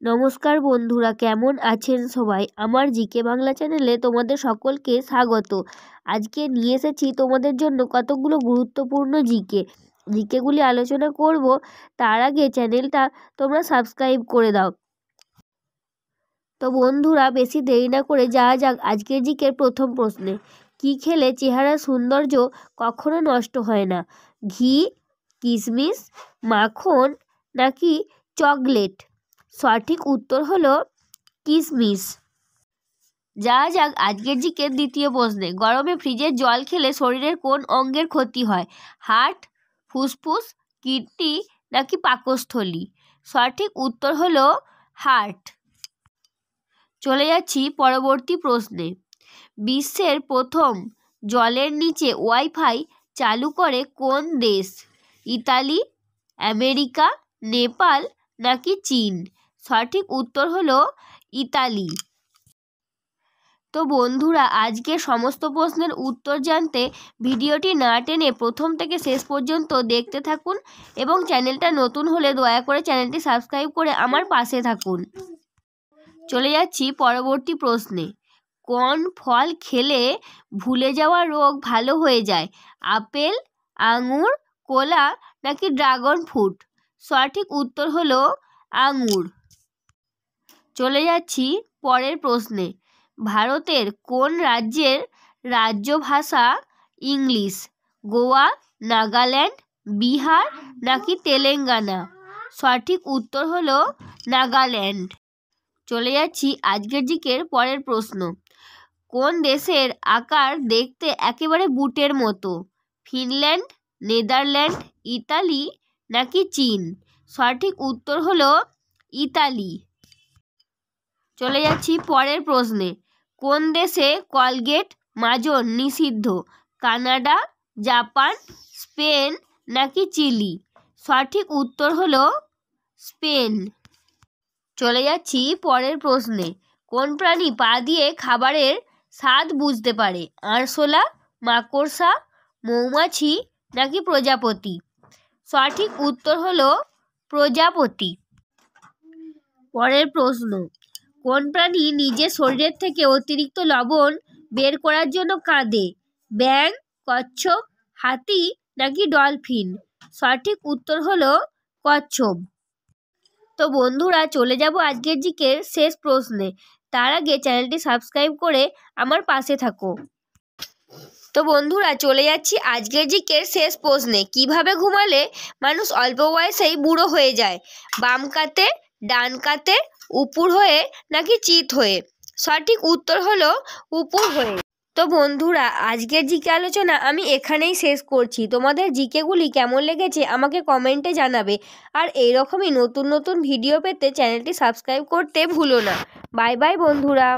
নমস্কার বন্ধুরা, কেমন আছেন সবাই? আমার জিকে বাংলা চ্যানেলে তোমাদের সকলকে স্বাগত। আজকে নিয়ে এসেছি তোমাদের জন্য কতগুলো গুরুত্বপূর্ণ জিকেগুলি আলোচনা করব। তার আগে চ্যানেলটা তোমরা সাবস্ক্রাইব করে দাও। তো বন্ধুরা, বেশি দেরি না করে যাওয়া যাক আজকের জিকের প্রথম প্রশ্নে। কি খেলে চেহারার সৌন্দর্য কখনো নষ্ট হয় না? ঘি, কিশমিশ, মাখন নাকি চকলেট? সঠিক উত্তর হলো কিশমিশ। যাওয়া যাক আজকের জিকের দ্বিতীয় প্রশ্নে। গরমে ফ্রিজের জল খেলে শরীরের কোন অঙ্গের ক্ষতি হয়? হার্ট, ফুসফুস, কিডনি নাকি পাকস্থলী? সঠিক উত্তর হলো হার্ট। চলে যাচ্ছি পরবর্তী প্রশ্নে। বিশ্বের প্রথম জলের নিচে ওয়াইফাই চালু করে কোন দেশ? ইতালি, আমেরিকা, নেপাল নাকি চীন? সঠিক উত্তর হলো ইতালি। তো বন্ধুরা, আজকে সমস্ত প্রশ্নের উত্তর জানতে ভিডিওটি না টেনে প্রথম থেকে শেষ পর্যন্ত দেখতে থাকুন এবং চ্যানেলটা নতুন হলে দয়া করে চ্যানেলটি সাবস্ক্রাইব করে আমার পাশে থাকুন। চলে যাচ্ছি পরবর্তী প্রশ্নে। কোন ফল খেলে ভুলে যাওয়া রোগ ভালো হয়ে যায়? আপেল, আঙুর, কলা নাকি ড্রাগন ফ্রুট? সঠিক উত্তর হলো আঙুর। চলে যাচ্ছি পরের প্রশ্নে। ভারতের কোন রাজ্যের রাজ্য ভাষা ইংলিশ? গোয়া, নাগাল্যান্ড, বিহার নাকি তেলেঙ্গানা? সঠিক উত্তর হলো নাগাল্যান্ড। চলে যাচ্ছি আজকের জিকের পরের প্রশ্ন। কোন দেশের আকার দেখতে একেবারে বুটের মতো? ফিনল্যান্ড, নেদারল্যান্ড, ইতালি নাকি চীন? সঠিক উত্তর হলো ইতালি। চলে যাচ্ছি পরের প্রশ্নে। কোন দেশে কলগেট মাজন নিষিদ্ধ? কানাডা, জাপান, স্পেন নাকি চিলি? সঠিক উত্তর হলো স্পেন। চলে যাচ্ছি পরের প্রশ্নে। কোন প্রাণী পা দিয়ে খাবারের স্বাদ বুঝতে পারে? আরশোলা, মাকড়সা, মৌমাছি নাকি প্রজাপতি? সঠিক উত্তর হলো প্রজাপতি। পরের প্রশ্ন। কোন প্রাণী নিজের শরীরের থেকে অতিরিক্ত লবণ বের করার জন্য কাঁদে? ব্যাঙ, কচ্ছপ, হাতি নাকি ডলফিন? সঠিক উত্তর হলো কচ্ছপ। তো বন্ধুরা, চলে যাব আজকের জিকের শেষ প্রশ্নে। তার আগে চ্যানেলটি সাবস্ক্রাইব করে আমার পাশে থাকো। তো বন্ধুরা, চলে যাচ্ছি আজকের জিকের শেষ প্রশ্নে। কিভাবে ঘুমালে মানুষ অল্প বয়সেই বুড়ো হয়ে যায়? বাম কাতে, ডান কাতে, উপর হয়ে নাকি চিত হয়ে? সঠিক উত্তর হলো উপর হয়ে। তো বন্ধুরা, আজকের জিকে আলোচনা আমি এখানেই শেষ করছি। তোমাদের জিকেগুলি কেমন লেগেছে আমাকে কমেন্টে জানাবে। আর এইরকমই নতুন নতুন ভিডিও পেতে চ্যানেলটি সাবস্ক্রাইব করতে ভুলো না। বাই বাই বন্ধুরা।